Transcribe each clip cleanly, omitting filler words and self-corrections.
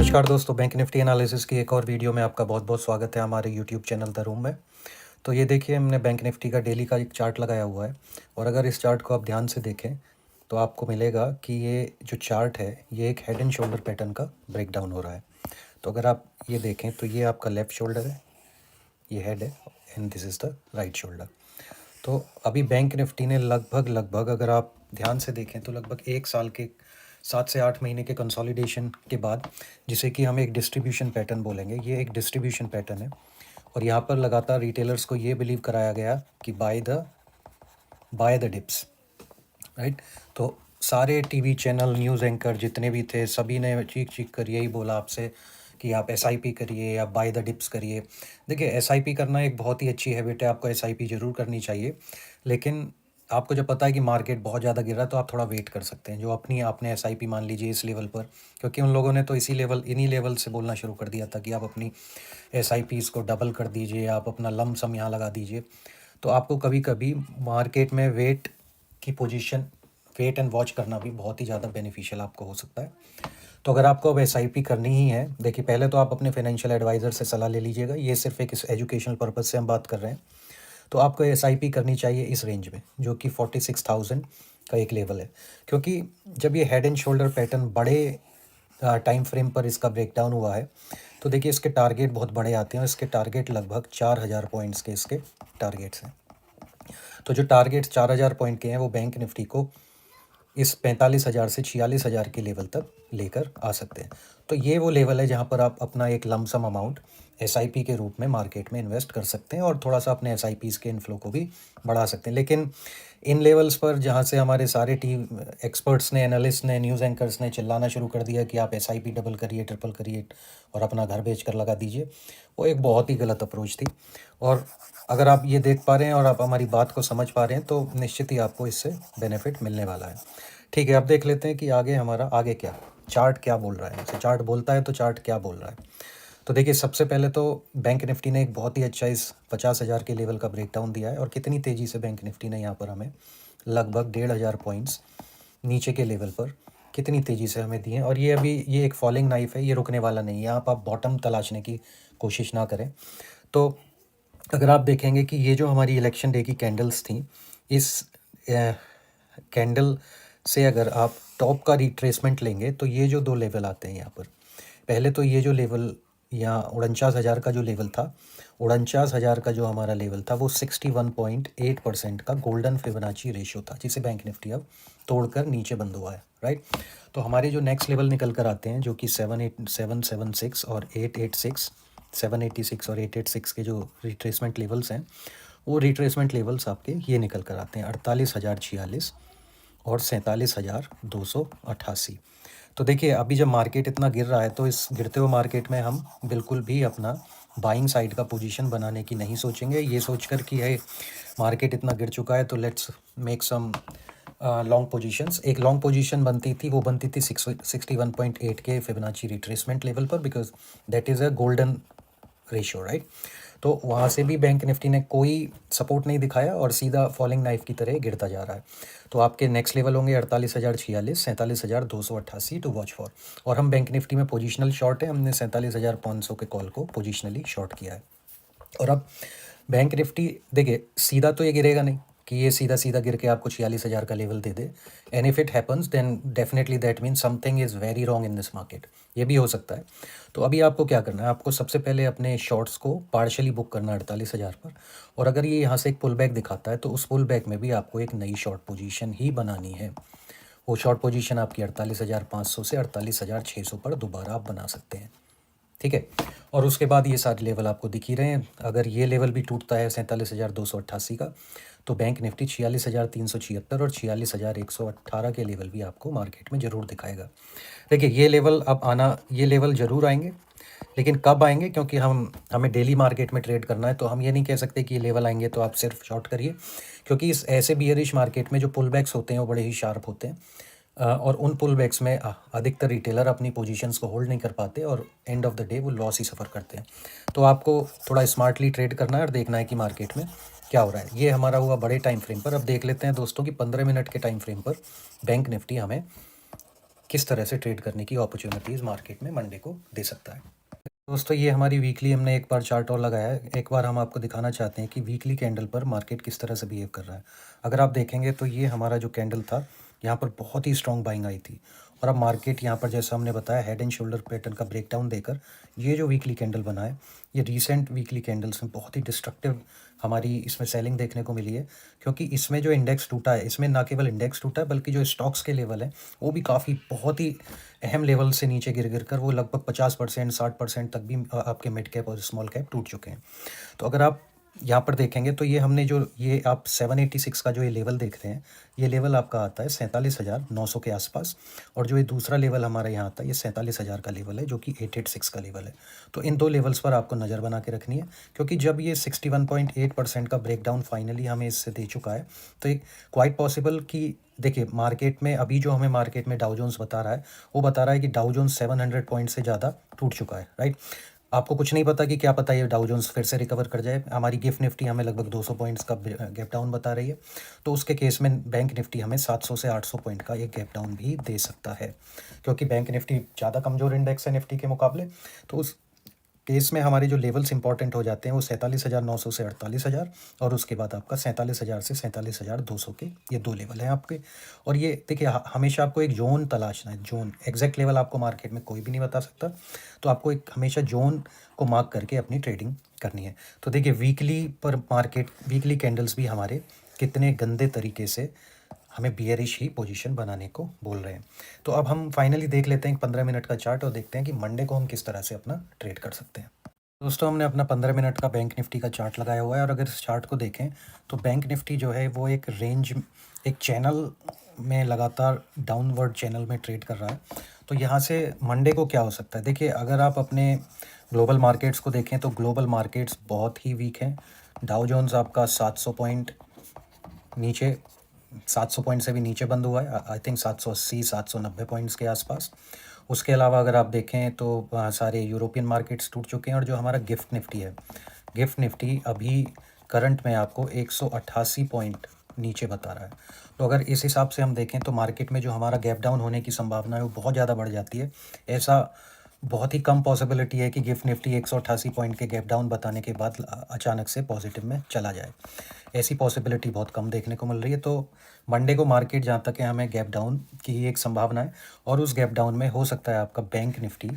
नमस्कार दोस्तों, bank Nifty analysis की एक और वीडियो में आपका बहुत बहुत स्वागत है हमारे यूट्यूब चैनल द रूम में। तो ये देखिए, हमने बैंक निफ्टी का डेली का एक चार्ट लगाया हुआ है और अगर इस चार्ट को आप ध्यान से देखें तो आपको मिलेगा कि ये जो चार्ट है ये एक हेड एंड शोल्डर पैटर्न का ब्रेकडाउन हो रहा है। तो अगर आप ये देखें तो ये आपका लेफ़्ट शोल्डर है, ये हेड है and this is the right shoulder. तो अभी बैंक निफ्टी ने लगभग अगर आप ध्यान से देखें तो लगभग 1 साल के 7 से 8 महीने के कंसोलिडेशन के बाद, जिसे कि हम एक डिस्ट्रीब्यूशन पैटर्न बोलेंगे, ये एक डिस्ट्रीब्यूशन पैटर्न है और यहाँ पर लगातार रिटेलर्स को ये बिलीव कराया गया कि बाय द डिप्स, राइट। तो सारे टीवी चैनल, न्यूज़ एंकर जितने भी थे, सभी ने चीख कर यही बोला आपसे कि आप एसआईपी करिए, आप बाय द डिप्स करिए। देखिए, एसआईपी करना एक बहुत ही अच्छी हैबिट है, आपको एसआईपी ज़रूर करनी चाहिए, लेकिन आपको जब पता है कि मार्केट बहुत ज़्यादा गिर रहा है तो आप थोड़ा वेट कर सकते हैं। जो आपने एसआईपी मान लीजिए इस लेवल पर, क्योंकि उन लोगों ने तो इन्हीं लेवल से बोलना शुरू कर दिया था कि आप अपनी एसआईपीज़ को डबल कर दीजिए, आप अपना लम सम यहाँ लगा दीजिए। तो आपको कभी कभी मार्केट में वेट एंड वॉच करना भी बहुत ही ज़्यादा बेनिफिशियल आपको हो सकता है। तो अगर आपको अब एसआईपी करनी ही है, देखिए पहले तो आप अपने फाइनेंशियल एडवाइज़र से सलाह ले लीजिएगा, ये सिर्फ एक इस एजुकेशनल पर्पज़ से हम बात कर रहे हैं। तो आपको एसआईपी करनी चाहिए इस रेंज में, जो कि 46,000 का एक लेवल है, क्योंकि जब ये हेड एंड शोल्डर पैटर्न बड़े टाइम फ्रेम पर इसका ब्रेकडाउन हुआ है तो देखिए इसके टारगेट बहुत बड़े आते हैं और इसके टारगेट लगभग 4,000 पॉइंट्स के इसके टारगेट्स हैं। तो जो टारगेट्स 4,000 पॉइंट के हैं वो बैंक निफ्टी को इस 45,000 से 46,000 के लेवल तक लेकर आ सकते हैं। तो ये वो लेवल है जहाँ पर आप अपना एक लमसम अमाउंट एसआईपी के रूप में मार्केट में इन्वेस्ट कर सकते हैं और थोड़ा सा अपने एसआईपीज़ के इनफ्लो को भी बढ़ा सकते हैं। लेकिन इन लेवल्स पर जहाँ से हमारे सारे टीम एक्सपर्ट्स ने, एनालिस्ट ने, न्यूज़ एंकर्स ने चिल्लाना शुरू कर दिया कि आप एसआईपी डबल करिए, ट्रिपल करिए और अपना घर बेच कर लगा दीजिए, वो एक बहुत ही गलत अप्रोच थी। और अगर आप ये देख पा रहे हैं और आप हमारी बात को समझ पा रहे हैं तो निश्चित ही आपको इससे बेनिफिट मिलने वाला है। ठीक है, अब देख लेते हैं कि आगे क्या चार्ट क्या बोल रहा है। जैसे चार्ट बोलता है तो चार्ट क्या बोल रहा है। तो देखिए, सबसे पहले तो बैंक निफ्टी ने एक बहुत ही अच्छा इस 50,000 के लेवल का ब्रेकडाउन दिया है और कितनी तेज़ी से बैंक निफ्टी ने यहाँ पर हमें लगभग 1,500 पॉइंट्स नीचे के लेवल पर कितनी तेज़ी से हमें दिए हैं। और ये एक फॉलिंग नाइफ है, ये रुकने वाला नहीं है। आप बॉटम तलाशने की कोशिश ना करें। तो अगर आप देखेंगे कि ये जो हमारी इलेक्शन डे की कैंडल्स थी, इस कैंडल से अगर आप टॉप का रिट्रेसमेंट लेंगे तो ये जो 2 लेवल आते हैं यहाँ पर, पहले तो ये जो लेवल यहाँ 49,000 का जो लेवल था, 49,000 का जो हमारा लेवल था वो 61.8% का गोल्डन फिबोनाची रेशियो था, जिसे बैंक निफ्टी अब तोड़कर नीचे बंद हुआ है, राइट। तो हमारे जो नेक्स्ट लेवल निकल कर आते हैं, जो कि 776 और 886, 786 और 886 के जो रिट्रेसमेंट लेवल्स हैं, वो रिट्रेसमेंट लेवल्स आपके ये निकल कर आते हैं 48,046 और 47,288। तो देखिए, अभी जब मार्केट इतना गिर रहा है तो इस गिरते हुए मार्केट में हम बिल्कुल भी अपना बाइंग साइड का पोजीशन बनाने की नहीं सोचेंगे, ये सोचकर कि है मार्केट इतना गिर चुका है तो let's make some long positions. एक लॉन्ग पोजीशन बनती थी 61.8 के फिबोनाची रिट्रेसमेंट लेवल पर, because that is a golden ratio, right. तो वहाँ से भी बैंक निफ्टी ने कोई सपोर्ट नहीं दिखाया और सीधा फॉलिंग नाइफ की तरह गिरता जा रहा है। तो आपके नेक्स्ट लेवल होंगे 48,046, 47,288 टू वॉच फॉर। और हम बैंक निफ्टी में पोजिशनल शॉर्ट है, हमने 47,500 के कॉल को पोजिशनली शॉर्ट किया है। और अब बैंक निफ्टी देखिए, सीधा तो ये गिरेगा नहीं कि ये सीधा सीधा गिर के आपको 46,000 का लेवल दे दे। And if it happens then definitely that means something is very wrong in this market, ये भी हो सकता है। तो अभी आपको क्या करना है, आपको सबसे पहले अपने शॉर्ट्स को पार्शली बुक करना है 48,000 पर। और अगर ये यहाँ से एक पुल बैक दिखाता है तो उस पुल बैक में भी आपको एक नई शॉर्ट पोजीशन ही बनानी है। वो शॉर्ट पोजीशन आपकी 48,500 से 48,600 पर दोबारा आप बना सकते हैं, ठीक है। और उसके बाद ये सारे लेवल आपको दिख ही रहे हैं। अगर ये लेवल भी टूटता है 47,288 का तो बैंक निफ्टी 46,376 और 46,118 के लेवल भी आपको मार्केट में ज़रूर दिखाएगा। देखिए, ये लेवल ज़रूर आएंगे, लेकिन कब आएंगे, क्योंकि हमें डेली मार्केट में ट्रेड करना है। तो हम ये नहीं कह सकते कि ये लेवल आएंगे तो आप सिर्फ शॉर्ट करिए, क्योंकि इस ऐसे बियरिश मार्केट में जो पुल बैक्स होते हैं वो बड़े ही शार्प होते हैं। और उन पुल बैक्स में अधिकतर रिटेलर अपनी पोजीशंस को होल्ड नहीं कर पाते और एंड ऑफ द डे वो लॉस ही सफ़र करते हैं। तो आपको थोड़ा स्मार्टली ट्रेड करना है और देखना है कि मार्केट में क्या हो रहा है। ये हमारा हुआ बड़े टाइम फ्रेम पर। अब देख लेते हैं दोस्तों कि 15 मिनट के टाइम फ्रेम पर बैंक निफ्टी हमें किस तरह से ट्रेड करने की अपॉर्चुनिटीज़ मार्केट में मंडे को दे सकता है। दोस्तों ये हमारी वीकली हमने एक बार चार्ट और लगाया है। एक बार हम आपको दिखाना चाहते हैं कि वीकली कैंडल पर मार्केट किस तरह से बिहेव कर रहा है। अगर आप देखेंगे तो ये हमारा जो कैंडल था, यहाँ पर बहुत ही स्ट्रॉन्ग बाइंग आई थी और अब मार्केट यहाँ पर जैसा हमने बताया हेड एंड शोल्डर पैटर्न का ब्रेकडाउन देकर ये जो वीकली कैंडल बना है, ये रीसेंट वीकली कैंडल्स में बहुत ही डिस्ट्रक्टिव हमारी इसमें सेलिंग देखने को मिली है, क्योंकि इसमें जो इंडेक्स टूटा है, इसमें ना केवल इंडेक्स टूटा है बल्कि जो स्टॉक्स के लेवल हैं वो भी काफ़ी बहुत ही अहम लेवल से नीचे गिर कर वो लगभग 50% 60% तक भी आपके मिड कैप और स्मॉल कैप टूट चुके हैं। तो अगर आप यहाँ पर देखेंगे तो ये हमने जो ये आप 786 का जो ये लेवल देख रहे हैं, ये लेवल आपका आता है 47,900 के आसपास, और जो ये दूसरा लेवल हमारा यहाँ आता है ये 47,000 का लेवल है, जो कि 886 का लेवल है। तो इन दो लेवल्स पर आपको नज़र बना के रखनी है, क्योंकि जब ये 61.8% का ब्रेकडाउन फाइनली हमें इससे दे चुका है, तो एक क्वाइट पॉसिबल कि देखिए मार्केट में अभी जो हमें मार्केट में डाउ जोन्स बता रहा है, वो बता रहा है कि डाउ जोन्स 700 पॉइंट से ज़्यादा टूट चुका है, राइट। आपको कुछ नहीं पता कि क्या पता ये डाउ जोन्स फिर से रिकवर कर जाए। हमारी गिफ्ट निफ्टी हमें लगभग 200 पॉइंट्स का गैप डाउन बता रही है, तो उसके केस में बैंक निफ्टी हमें 700 से 800 पॉइंट का एक गैप डाउन भी दे सकता है, क्योंकि बैंक निफ्टी ज़्यादा कमज़ोर इंडेक्स है निफ्टी के मुकाबले। तो उस केस में हमारे जो लेवल्स इंपॉर्टेंट हो जाते हैं वो 47,900 से 48,000, और उसके बाद आपका 47,000 से 47,200 के ये दो लेवल हैं आपके। और ये देखिए हमेशा आपको एक जोन तलाशना है, जोन एग्जैक्ट लेवल आपको मार्केट में कोई भी नहीं बता सकता, तो आपको एक हमेशा जोन को मार्क करके अपनी ट्रेडिंग करनी है। तो देखिए वीकली पर मार्केट वीकली कैंडल्स भी हमारे कितने गंदे तरीके से हमें बियरिश ही पोजीशन बनाने को बोल रहे हैं। तो अब हम फाइनली देख लेते हैं 15 मिनट का चार्ट और देखते हैं कि मंडे को हम किस तरह से अपना ट्रेड कर सकते हैं। दोस्तों हमने अपना 15 मिनट का बैंक निफ्टी का चार्ट लगाया हुआ है, और अगर इस चार्ट को देखें तो बैंक निफ्टी जो है वो एक रेंज, एक चैनल में लगातार डाउनवर्ड चैनल में ट्रेड कर रहा है। तो यहाँ से मंडे को क्या हो सकता है, देखिए अगर आप अपने ग्लोबल मार्केट्स को देखें तो ग्लोबल मार्केट्स बहुत ही वीक हैं। डाउ जोन्स आपका 700 पॉइंट नीचे, 700 पॉइंट से भी नीचे बंद हुआ है, आई थिंक 780 790 पॉइंट्स के आसपास। उसके अलावा अगर आप देखें तो सारे यूरोपियन मार्केट्स टूट चुके हैं, और जो हमारा गिफ्ट निफ्टी है, गिफ्ट निफ्टी अभी करंट में आपको 188 पॉइंट नीचे बता रहा है। तो अगर इस हिसाब से हम देखें तो मार्केट में जो हमारा गैप डाउन होने की संभावना है वो बहुत ज़्यादा बढ़ जाती है। ऐसा बहुत ही कम पॉसिबिलिटी है कि गिफ्ट निफ्टी 188 पॉइंट के गैप डाउन बताने के बाद अचानक से पॉजिटिव में चला जाए। ऐसी पॉसिबिलिटी बहुत कम देखने को मिल रही है। तो मंडे को मार्केट जहाँ तक है हमें गैप डाउन की ही एक संभावना है, और उस गैप डाउन में हो सकता है आपका बैंक निफ्टी,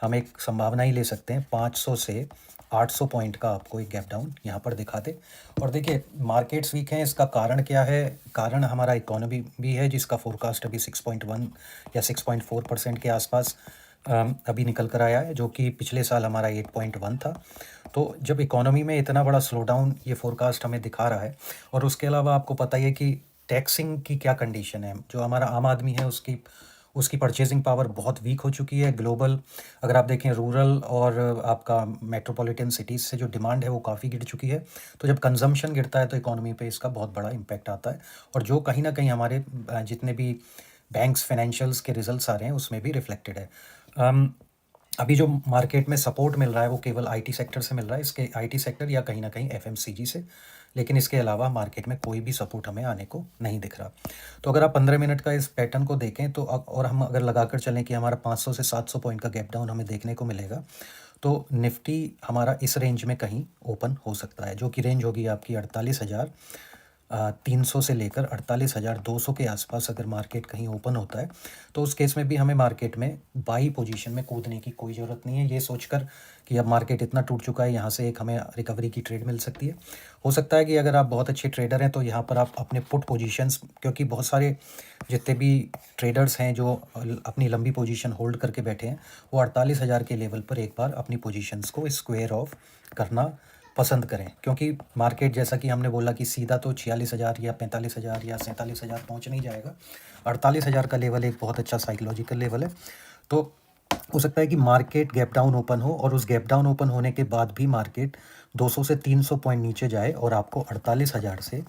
हम एक संभावना ही ले सकते हैं 500 से 800 पॉइंट का आपको एक गैप डाउन यहाँ पर दिखा दे। और देखिए मार्केट्स वीक हैं, इसका कारण क्या है, कारण हमारा इकोनॉमी भी है, जिसका फोरकास्ट अभी 6.1 या 6.4% के आसपास अभी निकल कर आया है, जो कि पिछले साल हमारा 8.1 था। तो जब इकोनॉमी में इतना बड़ा स्लो डाउन ये फोरकास्ट हमें दिखा रहा है, और उसके अलावा आपको पता ही है कि टैक्सिंग की क्या कंडीशन है, जो हमारा आम आदमी है उसकी परचेजिंग पावर बहुत वीक हो चुकी है ग्लोबल। अगर आप देखें रूरल और आपका मेट्रोपॉलिटन सिटीज़ से जो डिमांड है वो काफ़ी गिर चुकी है। तो जब कंजम्पशन गिरता है तो इकोनॉमी पे इसका बहुत बड़ा इम्पैक्ट आता है, और जो कहीं ना कहीं हमारे जितने भी बैंक्स फाइनेंशियल्स के रिजल्ट्स आ रहे हैं उसमें भी रिफ्लेक्टेड है। अभी जो मार्केट में सपोर्ट मिल रहा है वो केवल आईटी सेक्टर से मिल रहा है, इसके आईटी सेक्टर या कहीं ना कहीं एफएमसीजी से, लेकिन इसके अलावा मार्केट में कोई भी सपोर्ट हमें आने को नहीं दिख रहा। तो अगर आप 15 मिनट का इस पैटर्न को देखें तो और हम अगर लगाकर चलें कि हमारा 500 से 700 पॉइंट का गैप डाउन हमें देखने को मिलेगा, तो निफ्टी हमारा इस रेंज में कहीं ओपन हो सकता है, जो कि रेंज होगी आपकी 48,300 से लेकर 48,200 के आसपास। अगर मार्केट कहीं ओपन होता है तो उस केस में भी हमें मार्केट में बाई पोजीशन में कूदने की कोई ज़रूरत नहीं है, ये सोचकर कि अब मार्केट इतना टूट चुका है, यहाँ से एक हमें रिकवरी की ट्रेड मिल सकती है। हो सकता है कि अगर आप बहुत अच्छे ट्रेडर हैं तो यहाँ पर आप अपने पुट पोजीशंस, क्योंकि बहुत सारे जितने भी ट्रेडर्स हैं जो अपनी लंबी पोजीशन होल्ड करके बैठे हैं, वो 48,000 के लेवल पर एक बार अपनी पोजीशंस को स्क्वायर ऑफ करना पसंद करें, क्योंकि मार्केट जैसा कि हमने बोला कि सीधा तो 46,000 या 45,000 या 47,000 पहुँच नहीं जाएगा। 48,000 का लेवल एक बहुत अच्छा साइकोलॉजिकल लेवल है। तो हो सकता है कि मार्केट गैप डाउन ओपन हो, और उस गैप डाउन ओपन होने के बाद भी मार्केट 200 से 300 पॉइंट नीचे जाए और आपको 48,000 से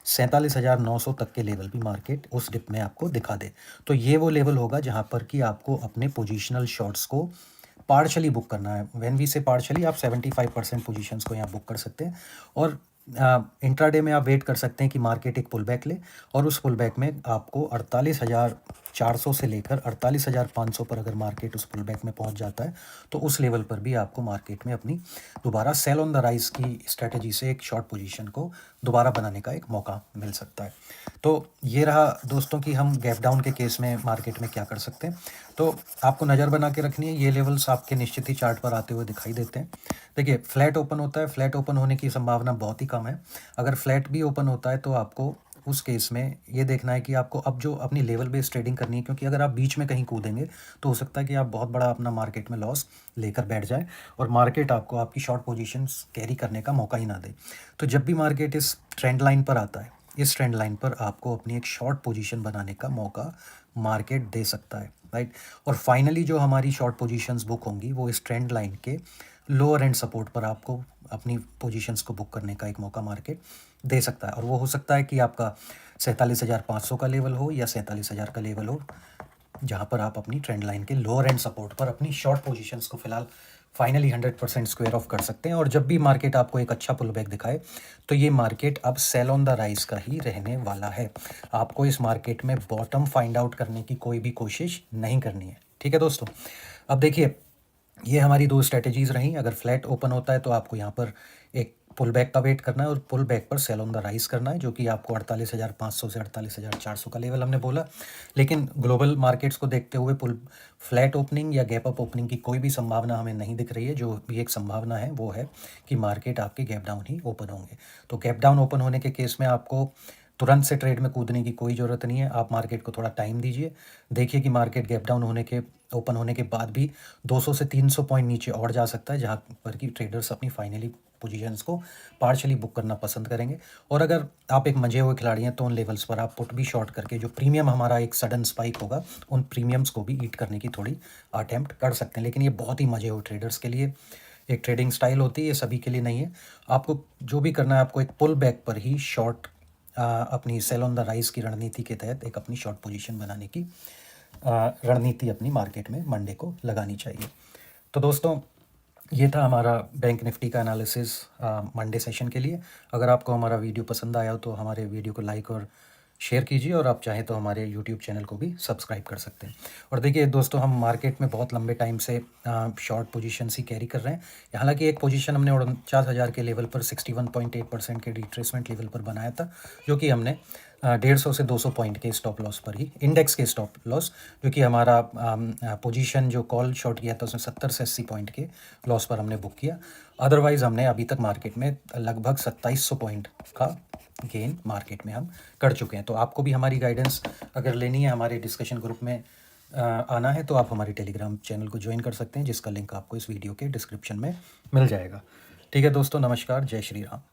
47,900 तक के लेवल भी मार्केट उस डिप में आपको दिखा दे। तो ये वो लेवल होगा जहाँ पर कि आपको अपने पोजिशनल शॉर्ट्स को पार्शली बुक करना है। व्हेन वी से पार्शली, आप 75% पोजीशंस को यहाँ बुक कर सकते हैं, और इंट्राडे में आप वेट कर सकते हैं कि मार्केट एक पुल बैक ले, और उस पुल बैक में आपको 48,000 400 से लेकर 48,500 पर अगर मार्केट उस पुल बैक में पहुंच जाता है तो उस लेवल पर भी आपको मार्केट में अपनी दोबारा सेल ऑन द राइज की स्ट्रेटजी से एक शॉर्ट पोजीशन को दोबारा बनाने का एक मौका मिल सकता है। तो ये रहा दोस्तों कि हम गैप डाउन के केस में मार्केट में क्या कर सकते हैं। तो आपको नज़र बना के रखनी है, ये लेवल्स आपके निश्चित ही चार्ट पर आते हुए दिखाई देते हैं। देखिए फ्लैट ओपन होता है, फ्लैट ओपन होने की संभावना बहुत ही कम है। अगर फ्लैट भी ओपन होता है तो आपको उस केस में ये देखना है कि आपको अब जो अपनी लेवल बेस्ड ट्रेडिंग करनी है, क्योंकि अगर आप बीच में कहीं कूदेंगे तो हो सकता है कि आप बहुत बड़ा अपना मार्केट में लॉस लेकर बैठ जाए और मार्केट आपको आपकी शॉर्ट पोजीशंस कैरी करने का मौका ही ना दे। तो जब भी मार्केट इस ट्रेंड लाइन पर आता है, इस ट्रेंड लाइन पर आपको अपनी एक शॉर्ट पोजीशन बनाने का मौका मार्केट दे सकता है, राइट। और फाइनली जो हमारी शॉर्ट पोजीशंस बुक होंगी वो इस ट्रेंड लाइन के लोअर एंड सपोर्ट पर आपको अपनी पोजीशंस को बुक करने का एक मौका मार्केट दे सकता है। और वो हो सकता है कि आपका 47,500 का लेवल हो या 47,000 का लेवल हो, जहाँ पर आप अपनी ट्रेंड लाइन के लोअर एंड सपोर्ट पर अपनी शॉर्ट पोजीशंस को फिलहाल फाइनली 100% स्क्वायर ऑफ कर सकते हैं। और जब भी मार्केट आपको एक अच्छा पुल बैक दिखाए तो ये मार्केट अब सेल ऑन द राइज का ही रहने वाला है। आपको इस मार्केट में बॉटम फाइंड आउट करने की कोई भी कोशिश नहीं करनी है, ठीक है दोस्तों। अब देखिए ये हमारी दो स्ट्रेटजीज़ रहीं। अगर फ्लैट ओपन होता है तो आपको यहाँ पर एक पुल बैक का वेट करना है और पुल बैक पर सेल ऑन द राइज करना है, जो कि आपको 48,500 से 48,400 का लेवल हमने बोला। लेकिन ग्लोबल मार्केट्स को देखते हुए पुल फ्लैट ओपनिंग या गैप अप ओपनिंग की कोई भी संभावना हमें नहीं दिख रही है। जो भी एक संभावना है वो है कि मार्केट आपके गैप डाउन ही ओपन होंगे। तो गैप डाउन ओपन होने के केस में आपको तुरंत से ट्रेड में कूदने की कोई ज़रूरत नहीं है। आप मार्केट को थोड़ा टाइम दीजिए, देखिए कि मार्केट गैप डाउन होने के ओपन होने के बाद भी 200 से 300 पॉइंट नीचे और जा सकता है, जहाँ पर कि ट्रेडर्स अपनी फाइनली पोजीशंस को पार्शली बुक करना पसंद करेंगे। और अगर आप एक मंझे हुए खिलाड़ी हैं तो उन लेवल्स पर आप पुट भी शॉर्ट करके जो प्रीमियम हमारा एक सडन स्पाइक होगा उन प्रीमियम्स को भी ईट करने की थोड़ी अटेम्प्ट कर सकते हैं। लेकिन ये बहुत ही मजे हुए ट्रेडर्स के लिए एक ट्रेडिंग स्टाइल होती है, ये सभी के लिए नहीं है। आपको जो भी करना है, आपको एक पुल बैक पर ही शॉर्ट अपनी सेल ऑन द राइज की रणनीति के तहत एक अपनी शॉर्ट पोजीशन बनाने की रणनीति अपनी मार्केट में मंडे को लगानी चाहिए। तो दोस्तों ये था हमारा बैंक निफ्टी का एनालिसिस मंडे सेशन के लिए। अगर आपको हमारा वीडियो पसंद आया हो तो हमारे वीडियो को लाइक और शेयर कीजिए, और आप चाहें तो हमारे यूट्यूब चैनल को भी सब्सक्राइब कर सकते हैं। और देखिए दोस्तों, हम मार्केट में बहुत लंबे टाइम से शॉर्ट पोजीशंस ही कैरी कर रहे हैं। हालांकि एक पोजीशन हमने 49,000 के लेवल पर 61.8% के रिट्रेसमेंट लेवल पर बनाया था, जो कि हमने 150 से 200 पॉइंट के स्टॉप लॉस पर ही, इंडेक्स के स्टॉप लॉस, जो कि हमारा पोजीशन जो कॉल शॉर्ट किया था उसमें 70 से 80 पॉइंट के लॉस पर हमने बुक किया। अदरवाइज़ हमने अभी तक मार्केट में लगभग 2700 पॉइंट का गेन मार्केट में हम कर चुके हैं। तो आपको भी हमारी गाइडेंस अगर लेनी है, हमारे डिस्कशन ग्रुप में आना है, तो आप हमारे टेलीग्राम चैनल को ज्वाइन कर सकते हैं, जिसका लिंक आपको इस वीडियो के डिस्क्रिप्शन में मिल जाएगा। ठीक है दोस्तों, नमस्कार, जय श्री राम।